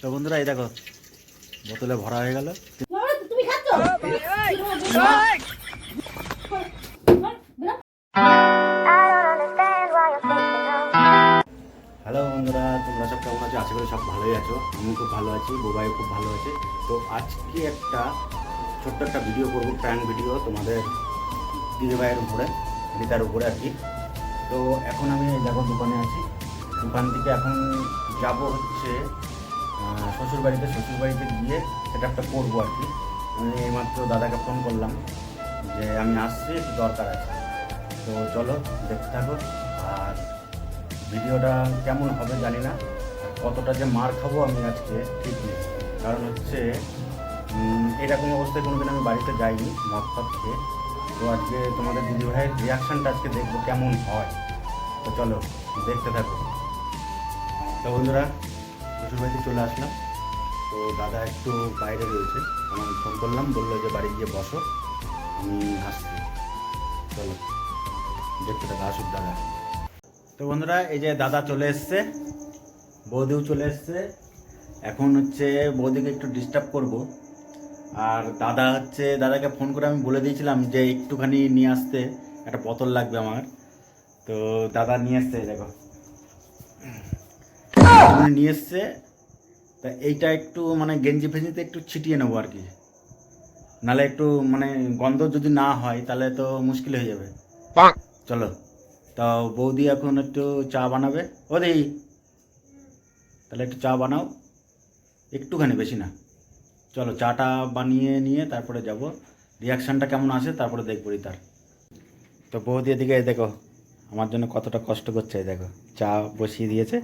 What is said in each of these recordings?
তো বন্ধুরা এই দেখো বোতলে ভরা হয়ে গেল। তুমি খাচ্ছ? হ্যালো বন্ধুরা, তোমরা সব কেমন আছো? আশা করি সব ভালোই আছো। আমি খুব ভালো আছি, বোবাই খুব ভালো আছে। তো আজকে একটা ছোট্ট একটা ভিডিও করবো, প্র্যাঙ্ক ভিডিও তোমাদের দিদিভাইয়ের উপরে, রিতার উপরে আর কি। তো এখন আমি দেখো দোকানে আছি, দোকান থেকে এখন যাব হচ্ছে শ্বশুরবাড়িতে গিয়ে সেটা একটা করবো আর কি। আমি এইমাত্র দাদাকে ফোন করলাম যে আমি আসছি, একটু দরকার আছে। তো চলো দেখতে থাকো। আর ভিডিওটা কেমন হবে জানি না, কতটা যে মার খাবো আমি আজকে ঠিক নেই। কারণ হচ্ছে এরকম অবস্থায় কোনোদিন আমি বাড়িতে যাইনি মদ ফদ খেয়ে। তো আজকে তোমাদের দিদিভাইয়ের রিয়াকশানটা আজকে দেখবো কেমন হয়। তো চলো দেখতে থাকো। তো বন্ধুরা শ্বশুরবাড়িতে চলে আসলাম। তো দাদা একটু বাইরে রয়েছে, আমি ফোন করলাম, বললো যে বাড়ি গিয়ে বসো, আমি আসছি। চলো দেখতে থাকো, আসুক দাদা। তো বন্ধুরা এই যে দাদা চলে এসছে, বৌদিও চলে এসছে। এখন হচ্ছে বৌদিকে একটু ডিস্টার্ব করব। আর দাদা হচ্ছে, দাদাকে ফোন করে আমি বলে দিয়েছিলাম যে একটুখানি নিয়ে আসতে, একটা বোতল লাগবে আমার। তো দাদা নিয়ে এসছে, দেখো নিয়ে এসছে। তা এইটা একটু মানে গেঞ্জি ফেঞ্জিতে একটু ছিটিয়ে নেবো আর কি, নাহলে একটু মানে গন্ধ যদি না হয় তাহলে তো মুশকিল হয়ে যাবে। চলো, তা বৌদি এখন একটু চা বানাবে। ও দি, তাহলে একটু চা বানাও, একটুখানি, বেশি না। চলো চাটা বানিয়ে নিয়ে তারপরে যাব, রিয়াকশানটা কেমন আসে তারপরে দেখবো তার। তো বৌদি এদিকে দেখো আমার জন্য কতটা কষ্ট করছে, দেখো চা বসিয়ে দিয়েছে।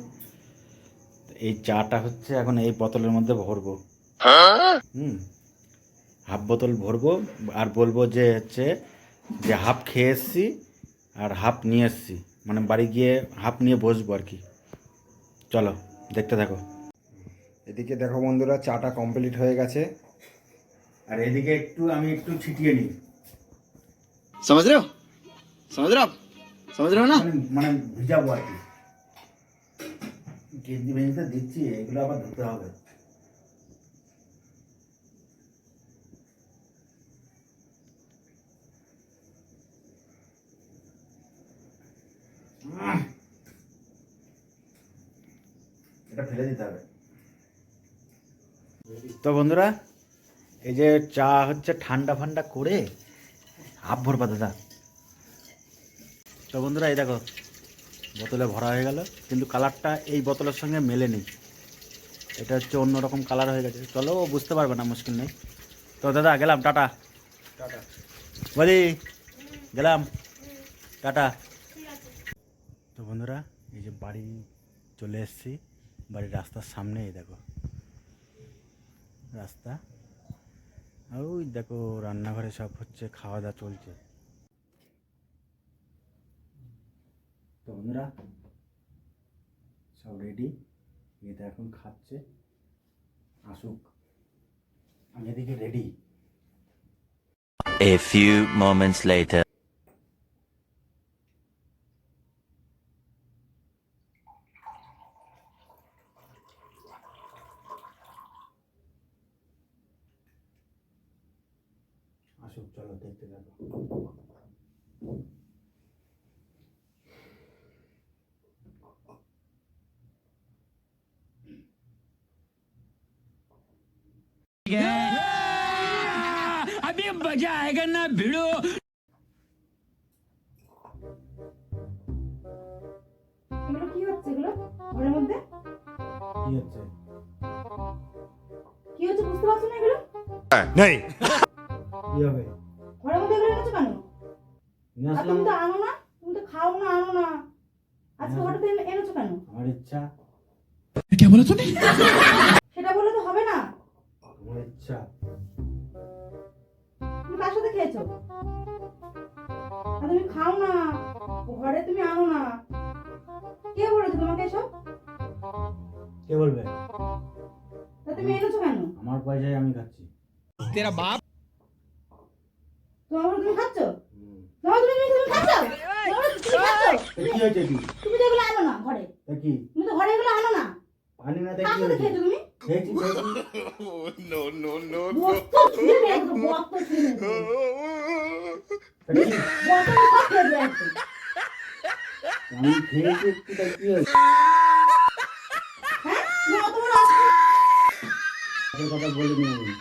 এই চাটা হচ্ছে এখন এই বোতলের মধ্যে ভরবো, হাফ বোতল ভরবো। আর বলবো যে হচ্ছে যে হাফ খেয়ে এসছি আর হাফ নিয়ে এসছি, মানে বাড়ি গিয়ে হাফ নিয়ে বসবো আর কি। চলো দেখতে থাকো। এদিকে দেখো বন্ধুরা, চাটা কমপ্লিট হয়ে গেছে। আর এদিকে আমি একটু ছিটিয়ে নিই, समझ रहे हो समझ रहे हो ना। মানে ভিজাবো আর কি। কেজি ভেঙে দিচ্ছি, এগুলো আবার ধুতে হবে। এটা ফেলে দিতে হবে। তো বন্ধুরা এই যে চা হচ্ছে ঠান্ডা ফান্ডা করে হাফ ভরবা দাদা। তো বন্ধুরা এই দেখো বোতলে ভরা হয়ে গেল, কিন্তু কালারটা এই বোতলের সঙ্গে মেলেনি, এটা হচ্ছে অন্যরকম কালার হয়ে গেছে। চলো ও বুঝতে পারবে না, মুশকিল নেই। তো দাদা গেলাম, টাটা। টাটা। বলি গেলাম, টাটা। তো বন্ধুরা এই যে বাড়ি চলে এসেছি, বাড়ির রাস্তার সামনে এই দেখো রাস্তা, আর ওই দেখো রান্নাঘরে সব হচ্ছে খাওয়া দাওয়া চলছে। তো বন্ধুরা সব রেডি, এটা এখন খাচ্ছে, আসুক, আমি এদিকে ready. A few moments later. আসুক, চলো দেখতে থাকো। अभी मजा आएगा ना भिड़ो। এগুলো কি হচ্ছে? এগুলো ঘরের মধ্যে কি হচ্ছে? কি হচ্ছে বুঝতে পারছো না? এগুলো নেই, কি হবে? ঘরের মধ্যে এগুলো এনেছো কেন? নিয়ে আর আসলাম, তুমি তো আনো না, তুমি তো খাও না, আনো না, আজকে হঠাৎ এনেছো কেন? আমার ইচ্ছা। क्या बोला तूने? সেটা বললে তো হবে না। আমার ইচ্ছা। তুমি কার সাথে খেয়েছো? আর তুমি খাও না, ঘরে তুমি আনো না, কে বলেছে তোমাকে এসব? কে বলবে? তা তুমি এনেছো কেন? আমার পয়সায় আমি খাচ্ছি। तेरा बाप তোমার ঘরে তুমি খাচ্ছো? তুমি খাচ্ছো? কি হয়েছে কি? তুমি তো এগুলো আনো না ঘরে, তা কি তুমি তো ঘরে এগুলো আনো না। আনি না? কার সাথে খেয়েছো তুমি? খেয়েছি খেয়েছি। বক্ত ছিঁড়ে দেয় একদম, বক্ত ছিঁড়ে দেয়। বক্ত সব খেয়ে দেয় একদম। আমি খেয়েছি একটু, তাই কি হয়েছে? হ্যাঁ? তুমি অত বড় আজকে আসল কথা বলিনি আমি।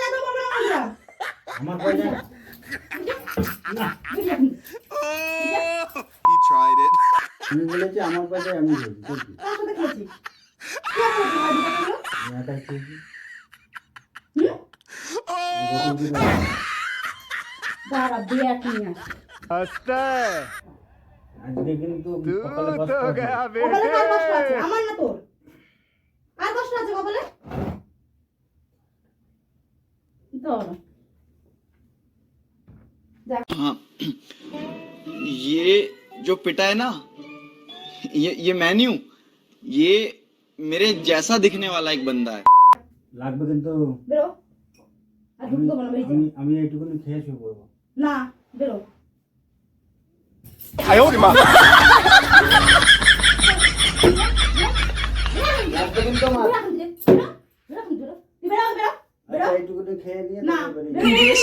এত বড় না আমার পয়সা না, He tried it. আমি বলেছি আমার পয়সায় আমি খেয়েছি, খেয়েছি। কার সাথে খেয়েছি? কে করেছে ভাই দুটো? আমি একাই খেয়েছি। হুম? গোকুল দিনে দাঁড়া, বিয়াট নিয়ে আসি। আজকে কিন্তু কপালে কষ্ট আছে। কপালে কার কষ্ট আছে? আমার না তোর? কার কষ্ট আছে কপালে? তোর। हाँ ये जो पिटा है ना ये मैं नहीं हूँ ये मेरे जैसा दिखने वाला एक बंदा है লাগবে কিন্তু। বেরো। আর আমি ঢুকতে বলো, বেরিয়ে যা। আমি এইটুকুনি খেয়ে শুয়ে পড়বো। না, বেরো। লাগবে কিন্তু আমার। বেরো এখন থেকে। বেরো, বেরো এখন থেকে। তুই বেরো, বেরো, বেরো। আচ্ছা, এইটুকুনি খেয়ে নিয়ে না, তারপরে বেরো। বেরিয়ে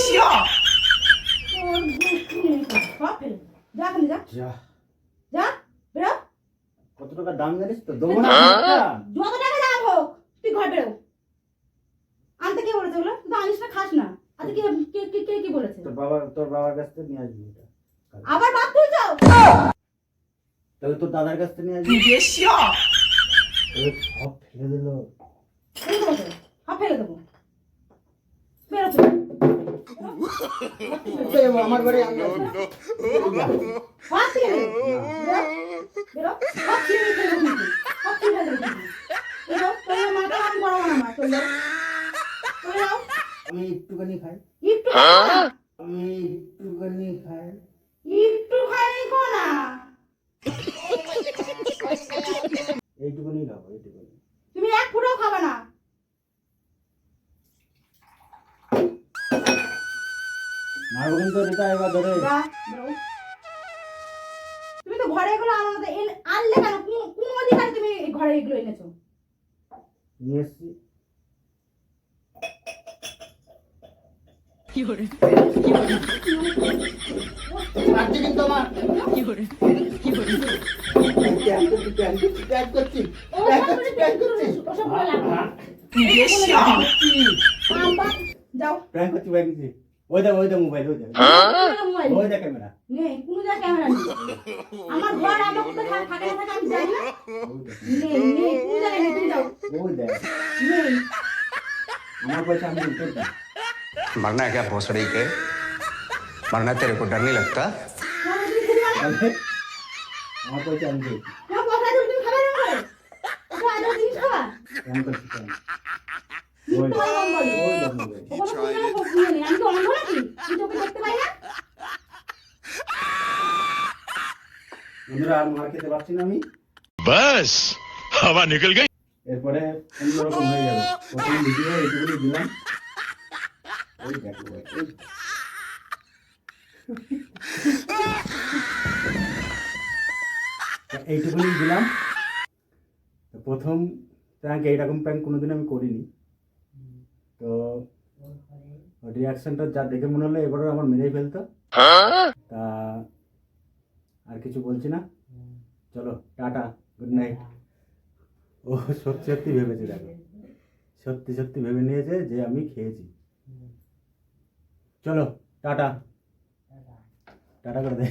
তোর দুষ্টু নেই তো। সব ফেলে দে। যা এখন যা। যা। যা, বেরো। কত টাকা দাম জানিস তো? দেবো না একটা। যত টাকা দাম হোক, তুই ঘর বেরো। আনতে কে বলেছে ওগুলো? তুই তো আনিস না, খাস না। আচ্ছা, কে বলেছে? তোর বাবার কাছ থেকে নিয়ে আসবি এটা। আবার বাপ তুই যাও। তাহলে তোর দাদার কাছ থেকে নিয়ে আসবি। তাহলে সব ফেলে দিল। ফেলে দেবো তো। হাফ ফেলে দেবো। বেরো তুই। আমার বাড়ি আমি আসবো। হাত থেকে বেরো। বেরো। বেরো। সব ছিঁড়ে ফেলে দেবো কিন্তু। সব ছিঁড়ে ফেলে দেবো কিন্তু। বেরো। তোর মাথা আমি বড় না মা। চলে যাও। চলে যাও। আমি একটুখানি খাই। একটু খাও না। আমি একটুখানি খাই। একটু খাই কো না। এইটুকুনি খাবো, এইটুকুনি। তুমি এক ফুটাও খাবে না। মারবো কিন্তু রিতা এবার ধরে। যা, বেরো। তুমি তো ঘরে এগুলো আনো না তো, আনলে কেন? কোন অধিকারে তুমি ঘরে এগুলো এনেছো? নিয়ে এসছি। মারছি কিন্তু আমার। প্যাক করছি। ওসব বলে লাভ নেই। যাও। প্র্যাঙ্ক করছি, প্র্যাঙ্ক করছি। ওই দেখ মোবাইল, ওই দেখ। মোবাইল ওই দেখ ক্যামেরা। নেই, কোনো জায়গায় ক্যামেরা নেই। আমার ঘর আমার কোথায় থাকে না থাকে আমি জানি না। নেই, কোনো জায়গায় নেই, তুমি যাও। ওই দেখ। নেই। আমার পয়সা আমি উত্তর দিই। मरना है क्या भोसड़ी के? मरना तेरे को डर नहीं लगता? তোমার তুমি খুব মানে? তাহলে আমার পয়সা আমি দিই। তোমার পয়সা দিয়ে তুমি খাবে না করে? ওটা আদৌ জিনিস খাবা? প্র্যাঙ্ক করছি, প্র্যাঙ্ক। মিথ্যে কথা কম বলো। ওই দেখ মোবাইল। ওখানে কোনো জায়গায় ইয়ে নেই। আমি কি অন্ধ নাকি? তুই চোখে দেখতে পাই না? বন্ধুরা আর মার খেতে পারছি না আমি। बस हवा निकल गई। এরপরে অন্যরকম হয়ে যাবে। প্রথম ভিডিও এইটুকুনি দিলাম। ওই দেখ মোবাইল, ওই। এইটুকুনি দিলাম। তো প্রথম প্র্যাঙ্ক এইরকম প্র্যাঙ্ক কোনোদিন আমি করিনি। তো রিয়াকশনটা যা দেখে মনে হলো এবারে আমার মেরেই ফেলতো। তা আর কিছু বলছি না। চলো টাটা, গুড নাইট। ও সত্যি সত্যি ভেবেছে, দেখো সত্যি সত্যি ভেবে নিয়েছে যে আমি খেয়েছি। চলো টাটা, টাটা করে দে।